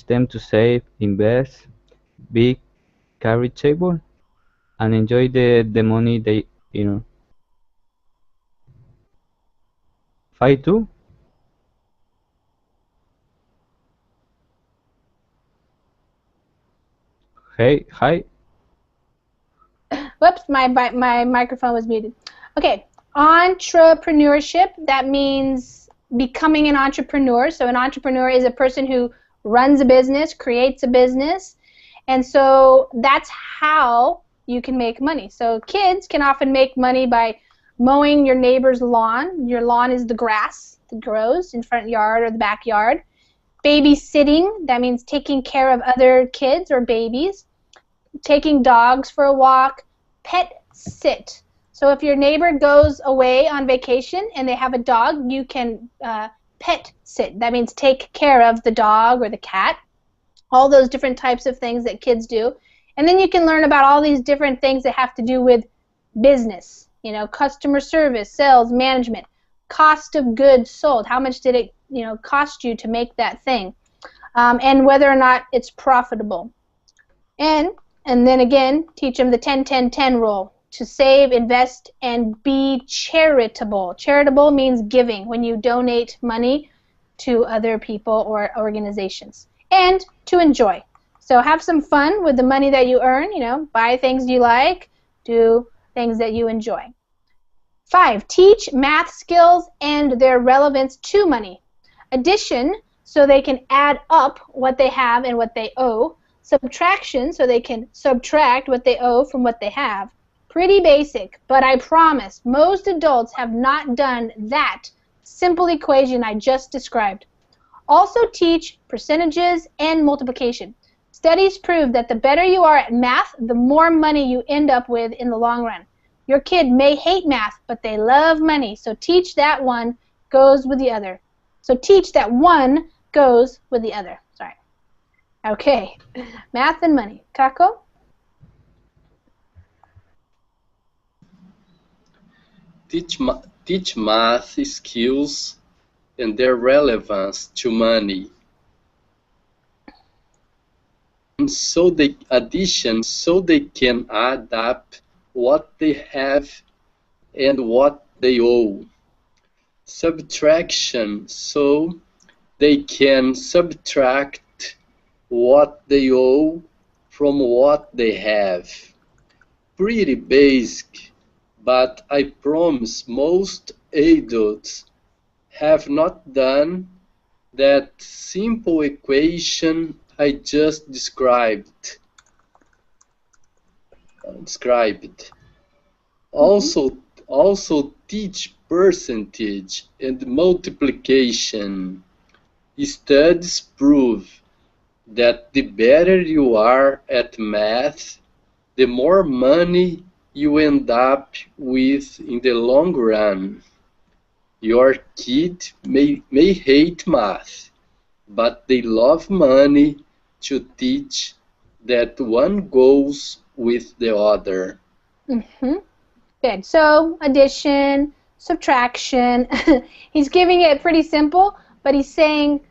them to save, invest, be charitable, and enjoy the money they earn. 5 2. Hey, hi. Whoops, my microphone was muted. Okay, entrepreneurship, that means becoming an entrepreneur. So an entrepreneur is a person who runs a business, creates a business, and so that's how you can make money. So kids can often make money by mowing your neighbor's lawn. Your lawn is the grass that grows in front yard or the backyard. Babysitting, that means taking care of other kids or babies. Taking dogs for a walk. Pet sit. So if your neighbor goes away on vacation and they have a dog, you can pet sit. That means take care of the dog or the cat. All those different types of things that kids do. And then you can learn about all these different things that have to do with business. You know, customer service, sales, management, cost of goods sold. How much did it, you know, cost you to make that thing? And whether or not it's profitable. And then again, teach them the 10-10-10 rule, to save, invest, and be charitable. Charitable means giving, when you donate money to other people or organizations. And to enjoy. So have some fun with the money that you earn, you know, buy things you like, do things that you enjoy. 5, teach math skills and their relevance to money. Addition, so they can add up what they have and what they owe. Subtraction, so they can subtract what they owe from what they have. Pretty basic, but I promise most adults have not done that simple equation I just described. Also teach percentages and multiplication. Studies prove that the better you are at math, the more money you end up with in the long run. Your kid may hate math, but they love money, so teach that one goes with the other. So teach that one goes with the other. Sorry. Okay, math and money. Kako? Teach math skills and their relevance to money. So they can add up what they have and what they owe. Subtraction, so they can subtract what they owe from what they have. Pretty basic, but I promise most adults have not done that simple equation I just described. Also teach percentage and multiplication. Studies prove that the better you are at math, the more money you end up with in the long run. Your kid may hate math, but they love money to teach that one goes with the other. Good. So addition, subtraction. He's giving it pretty simple, but he's saying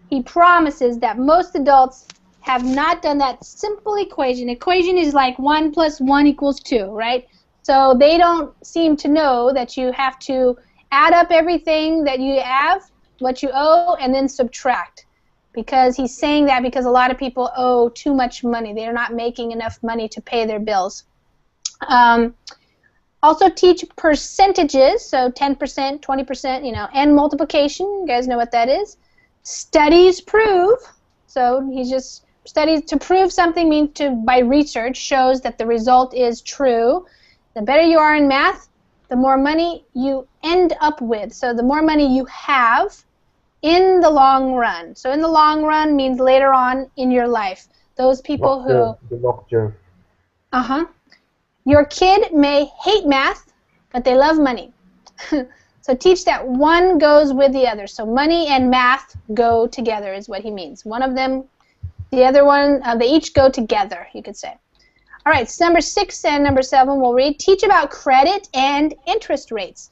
he promises that most adults have not done that simple equation. Equation is like 1 plus 1 equals 2, right? So they don't seem to know that you have to add up everything that you have, what you owe, and then subtract. Because he's saying that because a lot of people owe too much money. They're not making enough money to pay their bills. Also teach percentages, so 10%, 20%, and multiplication. You guys know what that is. Studies prove, so he just studies to prove something means to, by research, shows that the result is true. The better you are in math, the more money you end up with. So the more money you have in the long run. So in the long run means later on in your life. Those people who... Your kid may hate math, but they love money. So teach that one goes with the other. So money and math go together is what he means. One of them, the other one, they each go together, you could say. All right, so number 6 and number 7 we'll read. Teach about credit and interest rates.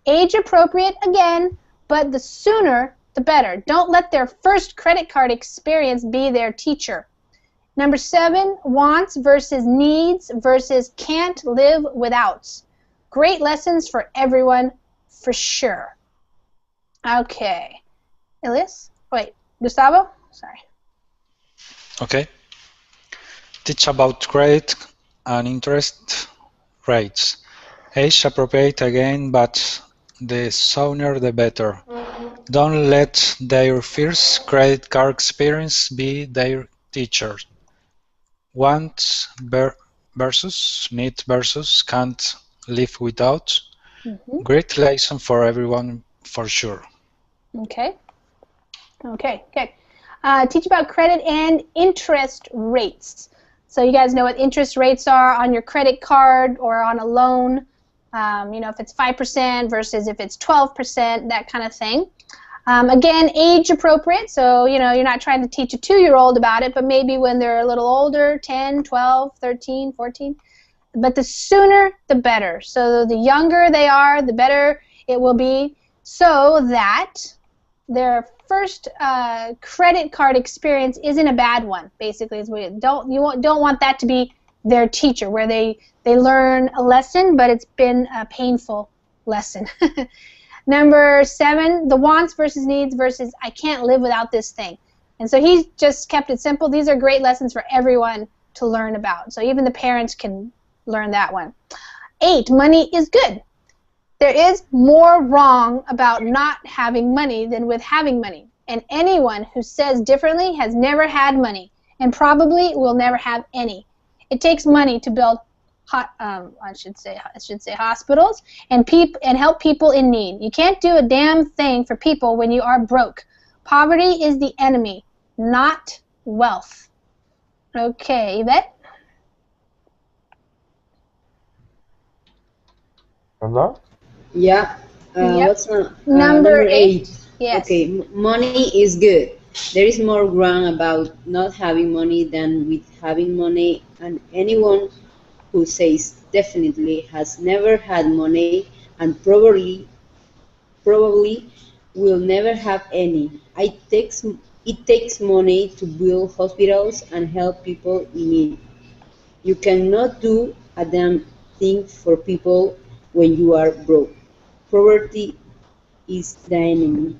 Age appropriate again, but the sooner the better. Don't let their first credit card experience be their teacher. Number 7, wants versus needs versus can't live withouts. Great lessons for everyone, for sure. Okay. Elias? Wait, Gustavo? Sorry. Okay. Teach about credit and interest rates. Age appropriate again, but the sooner the better. Don't let their first credit card experience be their teacher. Want versus need versus can't live without. Great lesson for everyone, for sure. Okay. Okay, good. Teach about credit and interest rates. So you guys know what interest rates are on your credit card or on a loan. If it's 5% versus if it's 12%, that kind of thing. Again, age appropriate, so you're not trying to teach a 2-year-old about it, but maybe when they're a little older, 10, 12, 13, 14. But the sooner, the better. So the younger they are, the better it will be, so that their first credit card experience isn't a bad one, basically. You don't want that to be their teacher, where they learn a lesson, but it's been a painful lesson. Number 7, the wants versus needs versus I can't live without this thing. And so he's just kept it simple. These are great lessons for everyone to learn about. So even the parents can learn that one. 8, money is good. There is more wrong about not having money than with having money. And anyone who says differently has never had money and probably will never have any. It takes money to build I should say hospitals and help people in need. You can't do a damn thing for people when you are broke. Poverty is the enemy, not wealth. Okay, Yvette? Anna? Yeah. Yep. What's Number 8? Yes. Okay, money is good. There is more wrong about not having money than with having money, and anyone who says definitely has never had money and probably will never have any. It takes money to build hospitals and help people in need. You cannot do a damn thing for people when you are broke. Poverty is the enemy,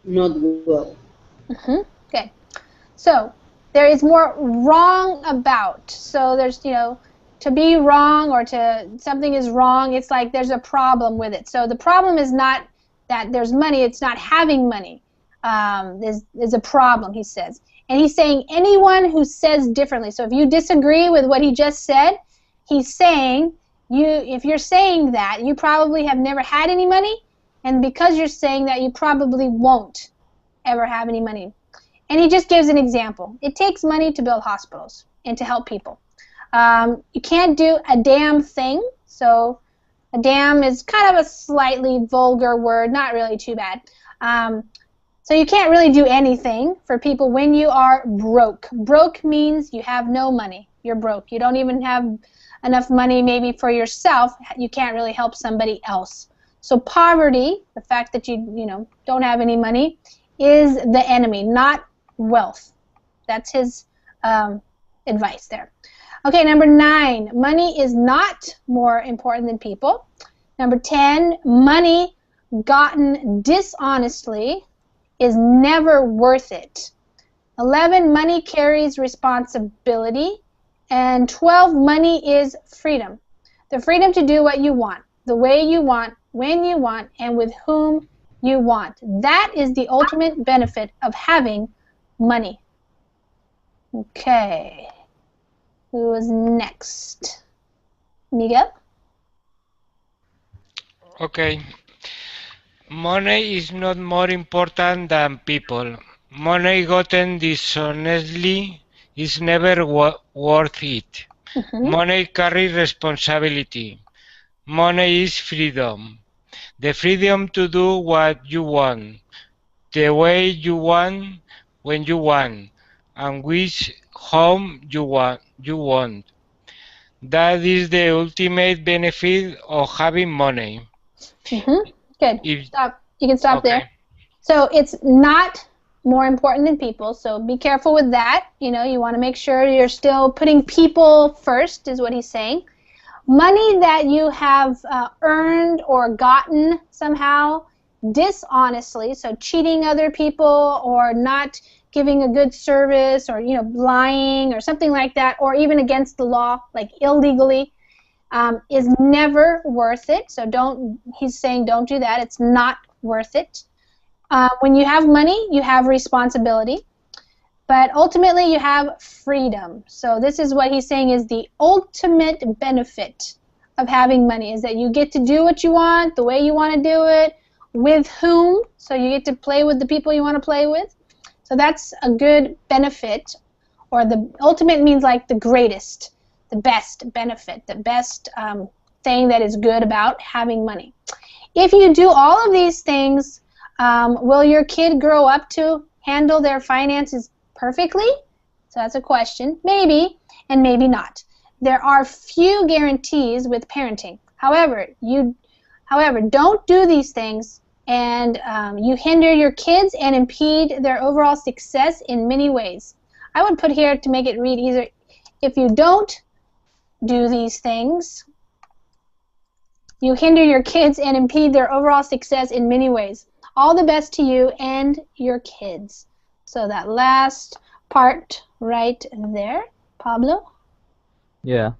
not wealth. Okay. So there is more wrong about. So there's, to be wrong or to something is wrong, it's like there's a problem with it. So the problem is not that there's money, it's not having money. There's a problem, he says. And he's saying anyone who says differently. So if you disagree with what he just said, he's saying if you're saying that, you probably have never had any money, and because you're saying that, you probably won't ever have any money. And he just gives an example. It takes money to build hospitals and to help people. You can't do a damn thing. So A dam is kind of a slightly vulgar word, not really too bad. So you can't really do anything for people when you are broke. Broke means you have no money. You're broke. You don't even have enough money maybe for yourself. You can't really help somebody else. So poverty, the fact that you don't have any money, is the enemy, not wealth. That's his advice there. Okay, number 9, money is not more important than people. Number 10, money gotten dishonestly is never worth it. 11, money carries responsibility. And 12, money is freedom. The freedom to do what you want, the way you want, when you want, and with whom you want. That is the ultimate benefit of having money. Okay. Who is next? Miguel? Okay. Money is not more important than people. Money gotten dishonestly is never worth it. Money carries responsibility. Money is freedom. The freedom to do what you want, the way you want, when you want, and which home you want. That is the ultimate benefit of having money. Good. Stop. You can stop there. So it's not more important than people, so be careful with that. You want to make sure you're still putting people first, is what he's saying. Money that you have earned or gotten somehow dishonestly, so cheating other people or not giving a good service or lying or something like that, or even against the law, like illegally, is never worth it. So he's saying don't do that. It's not worth it. When you have money, you have responsibility, but ultimately you have freedom. So this is what he's saying is the ultimate benefit of having money, is that you get to do what you want, the way you want to do it, with whom, so you get to play with the people you want to play with. So that's a good benefit, or the ultimate means like the greatest, the best benefit, the best thing that is good about having money. If you do all of these things, will your kid grow up to handle their finances perfectly? So that's a question. Maybe, and maybe not. There are few guarantees with parenting. However, don't do these things, and you hinder your kids and impede their overall success in many ways. I would put here to make it read easier, if you don't do these things, you hinder your kids and impede their overall success in many ways. All the best to you and your kids. So that last part right there, Pablo? Yeah.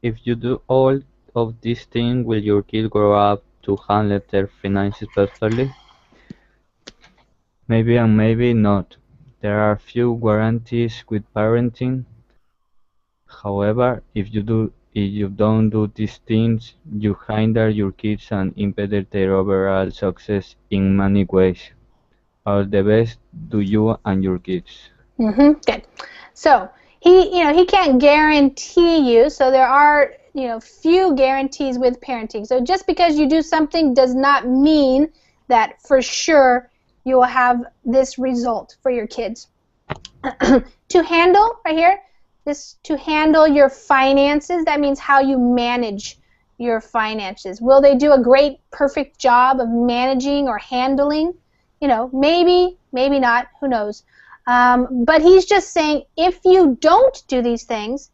If you do all of these things, will your kid grow up to handle their finances perfectly? Maybe and maybe not. There are few guarantees with parenting. However, if you don't do these things, you hinder your kids and impede their overall success in many ways. All the best to you and your kids. Good. So he can't guarantee you. So there are few guarantees with parenting. So just because you do something does not mean that for sure you will have this result for your kids. To handle right here. To handle your finances, that means how you manage your finances. Will they do a great, perfect job of managing or handling? Maybe, maybe not, who knows. But he's just saying if you don't do these things,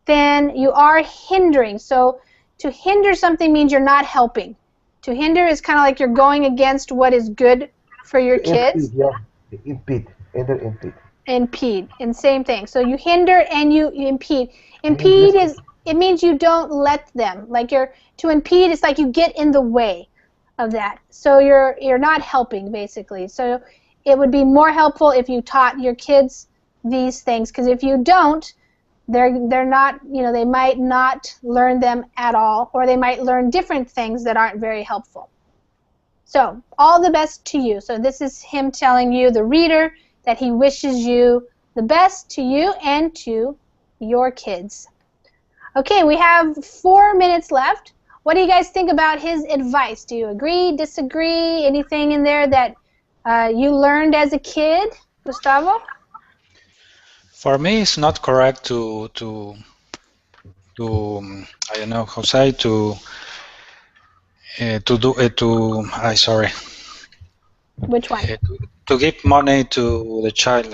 then you are hindering. So to hinder something means you're not helping. To hinder is kind of like you're going against what is good for your kids. Impede. Impede, and same thing. So you hinder and you impede. Impede it means you don't let them. To impede, it's like you get in the way of that. So you're not helping basically. So it would be more helpful if you taught your kids these things, because if you don't, they're not, they might not learn them at all, or they might learn different things that aren't very helpful. So all the best to you. So this is him telling you, the reader, that he wishes you the best, to you and to your kids. Okay, we have 4 minutes left. What do you guys think about his advice? Do you agree, disagree? Anything in there that you learned as a kid, Gustavo? For me, it's not correct to I don't know how to say sorry. Which one? To give money to the child,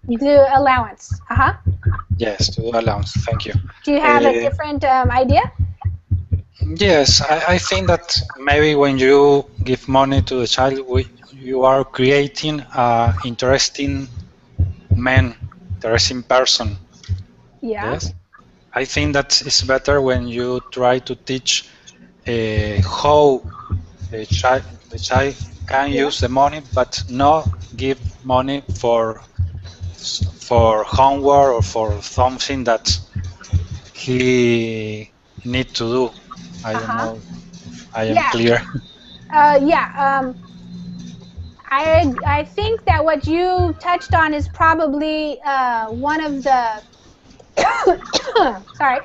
You do allowance. Yes, to do allowance. Thank you. Do you have a different idea? Yes, I think that maybe when you give money to the child, you are creating an interesting man, interesting person. Yeah. Yes, I think that it's better when you try to teach how the child can use the money, but not give money for homework or for something that he need to do. I don't know if I am clear. I think that what you touched on is probably one of the sorry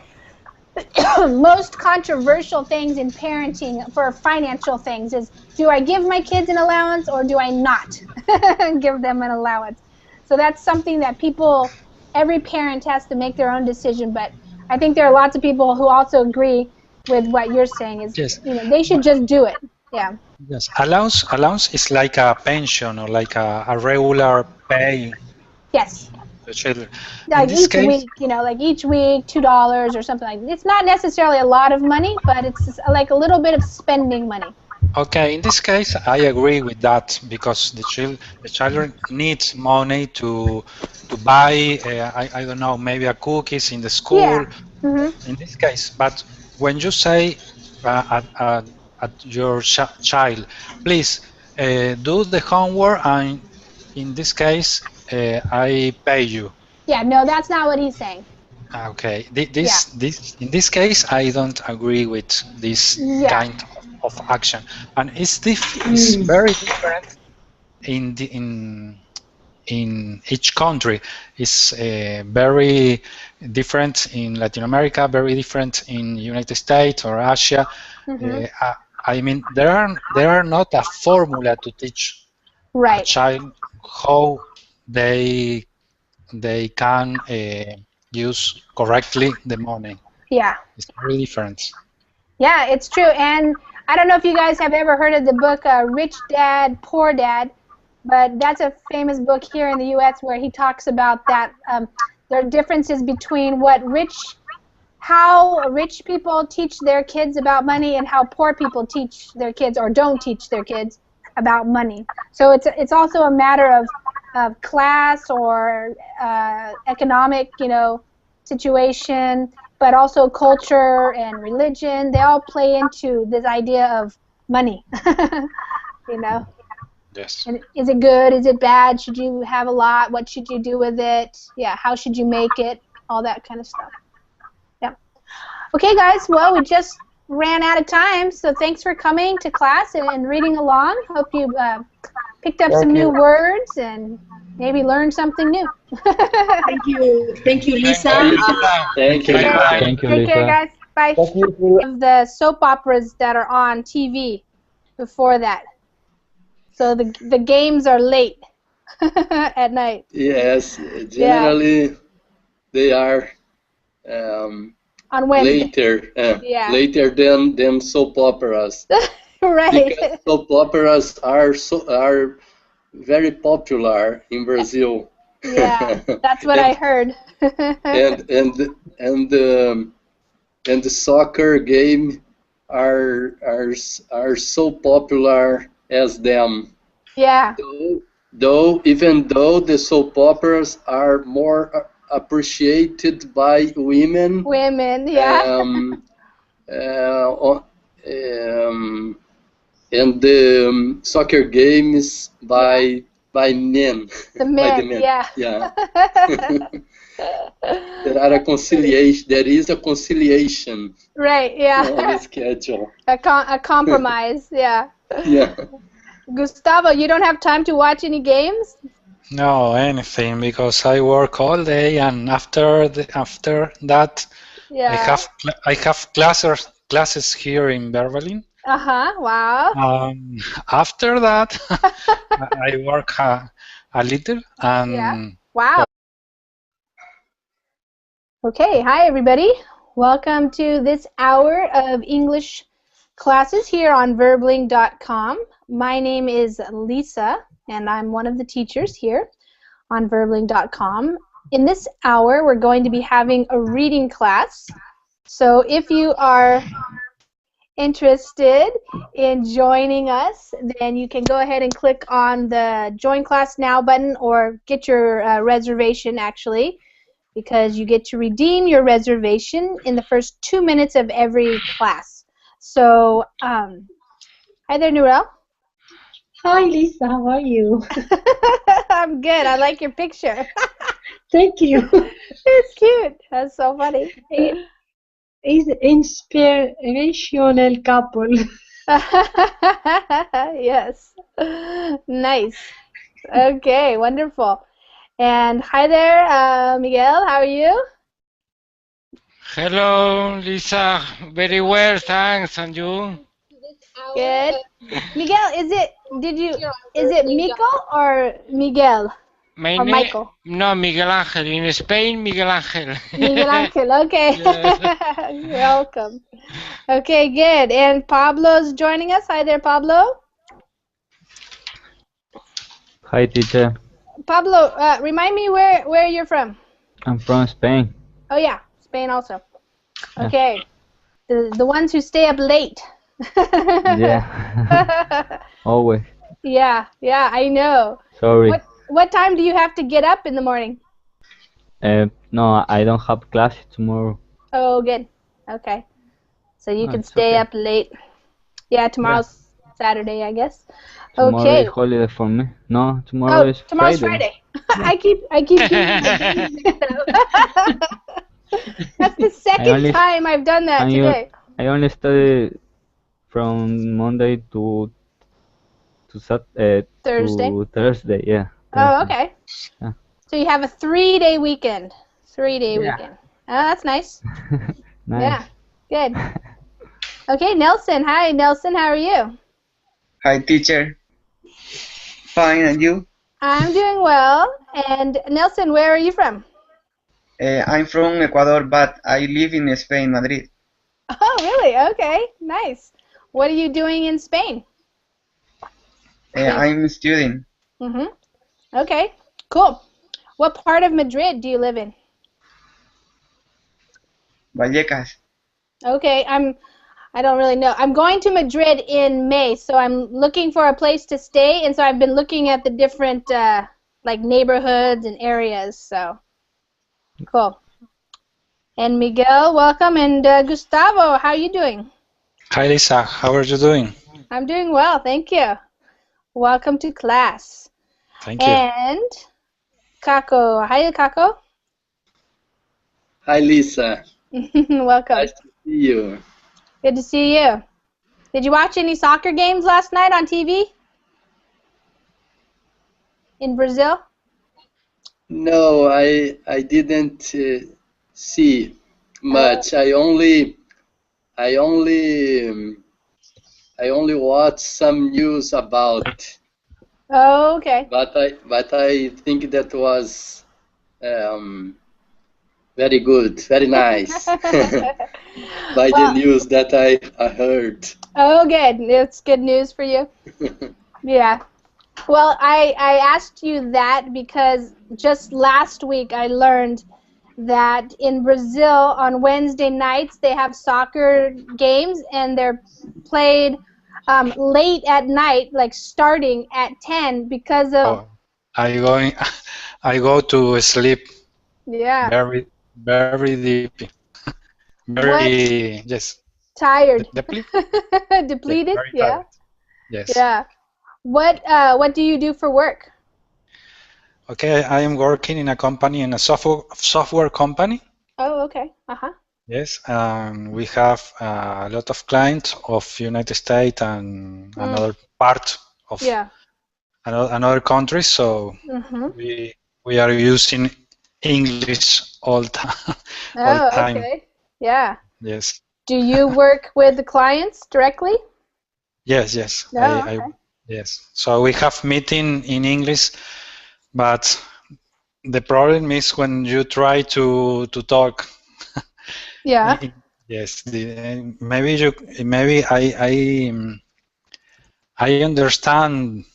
most controversial things in parenting for financial things is, do I give my kids an allowance or do I not give them an allowance? So that's something that every parent has to make their own decision, but I think there are lots of people who also agree with what you're saying is, yes, they should just do it. Yeah. Yes, allowance is like a pension or like a regular pay. Yes. The children. Like each week, like each week, $2 or something like that. It's not necessarily a lot of money, but it's like a little bit of spending money. Okay, in this case, I agree with that because the children needs money to buy, I don't know, maybe a cookies in the school. Yeah. Mm-hmm. In this case, but when you say at your child, please do the homework, and in this case, I pay you. Yeah, no, that's not what he's saying. Okay, in this case, I don't agree with this kind of action, and it's very different in each country. It's very different in Latin America, very different in United States or Asia. Mm-hmm. I mean, there are not a formula to teach a child how they can use correctly the money. Yeah. It's very different. Yeah, it's true. And I don't know if you guys have ever heard of the book Rich Dad, Poor Dad, but that's a famous book here in the U.S. where he talks about that. There are differences between how rich people teach their kids about money and how poor people teach their kids or don't teach their kids about money. So it's also a matter of class or economic, situation, but also culture and religion. They all play into this idea of money. Yes. And is it good? Is it bad? Should you have a lot? What should you do with it? Yeah, how should you make it? All that kind of stuff. Yeah. Okay, guys. Well, we just ran out of time, so thanks for coming to class and reading along. Hope you picked up some new words and maybe learned something new. Thank you, Lisa. Thank you. Thank you, Take care, Lisa. guys. Bye. Of the soap operas that are on TV before that. So the games are late at night. Yes, generally they are on Wednesday. Later than soap operas. Right. Because soap operas are very popular in Brazil. Yeah, that's what I heard. and the soccer game are so popular as them. Yeah. Even though the soap operas are more appreciated by women. Women, yeah. And the soccer games by men. The men, yeah. There is a conciliation. Right, yeah. On the schedule. A compromise, yeah. Yeah. Gustavo, you don't have time to watch any games? No, anything, because I work all day, and after that, I have classes here in Berlin. Wow. After that, I work a little and yeah. Wow. Okay, hi everybody. Welcome to this hour of English classes here on verbling.com. My name is Lisa, and I'm one of the teachers here on verbling.com. In this hour, we're going to be having a reading class. So if you are interested in joining us, then you can go ahead and click on the Join Class Now button or get your reservation, actually, because you get to redeem your reservation in the first 2 minutes of every class. So, hi there, Noel. Hi, Lisa. How are you? I'm good. I like your picture. Thank you. It's cute. That's so funny. It's inspirational couple. Yes. Nice. Okay, wonderful. And hi there, Miguel. How are you? Hello, Lisa. Very well, thanks. And you? Good. Miguel, is it Miko or Miguel? My Or name? Michael? No, Miguel Ángel. In Spain, Miguel Ángel. Miguel Ángel, okay. Yes. You're welcome. Okay, good. And Pablo's joining us. Hi there, Pablo. Hi, teacher. Pablo, remind me where you're from. I'm from Spain. Oh yeah, Spain also. Yeah. Okay. The ones who stay up late. Yeah. Always. Yeah, I know. Sorry. What time do you have to get up in the morning? No, I don't have class tomorrow. Oh, good. Okay. So you can It's stay okay. up late. Yeah, tomorrow's Saturday, I guess. Tomorrow Okay. is holiday for me. No, tomorrow is tomorrow's Friday. Friday. I keep getting my days mixed up. That's the second time I've done that today. I only study from Monday to Thursday. Thursday. Yeah. Oh, okay. Yeah. So you have a 3-day weekend. 3-day weekend. Oh, that's nice. Nice. Yeah, good. Okay, Nelson. Hi, Nelson. How are you? Hi, teacher. Fine, and you? I'm doing well. And Nelson, where are you from? I'm from Ecuador, but I live in Spain, Madrid. Oh, really? Okay, nice. What are you doing in Spain? I'm studying. Okay, cool. What part of Madrid do you live in? Vallecas. Okay, I don't really know. I'm going to Madrid in May, so I'm looking for a place to stay, and so I've been looking at the different like neighborhoods and areas. So cool. And Miguel, welcome, and Gustavo, how are you doing? Hi, Lisa. How are you doing? I'm doing well, thank you. Welcome to class. Thank you. And Kako. Hi, Kako. Hi, Lisa. Welcome. Nice to see you. Good to see you. Did you watch any soccer games last night on TV? In Brazil? No, I didn't see much. I only watched some news about. Oh, okay. But I think that was very good, very nice. By the news that I heard. Oh, good. It's good news for you. Yeah. Well, I asked you that because just last week I learned that in Brazil on Wednesday nights they have soccer games and they're played late at night, like starting at 10 because of. Oh, I go to sleep. Yeah. Very deep. Very yes. Tired. Depleted. Depleted. Very Yeah. tired. Yes. Yeah. What do you do for work? Okay, I am working in a company, in a software company. Oh, okay. Uh-huh. Yes, and we have a lot of clients of United States and another part of another country. So we are using English all time. Oh, okay. Yeah. Yes. Do you work with the clients directly? Yes, yes. No, okay. Yes. So we have meeting in English, but the problem is when you try to talk. Yeah. Yes. Maybe I understand,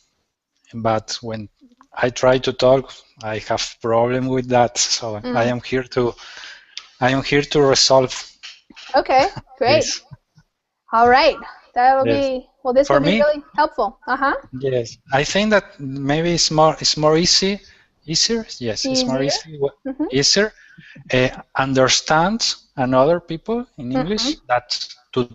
but when I try to talk, I have problem with that. So I am here to resolve. Okay, great. This. All right. That'll Yes. be this For will be me, really helpful. yes. I think that maybe it's more easier. Yes, it's more Easier. easier understand another people in English that to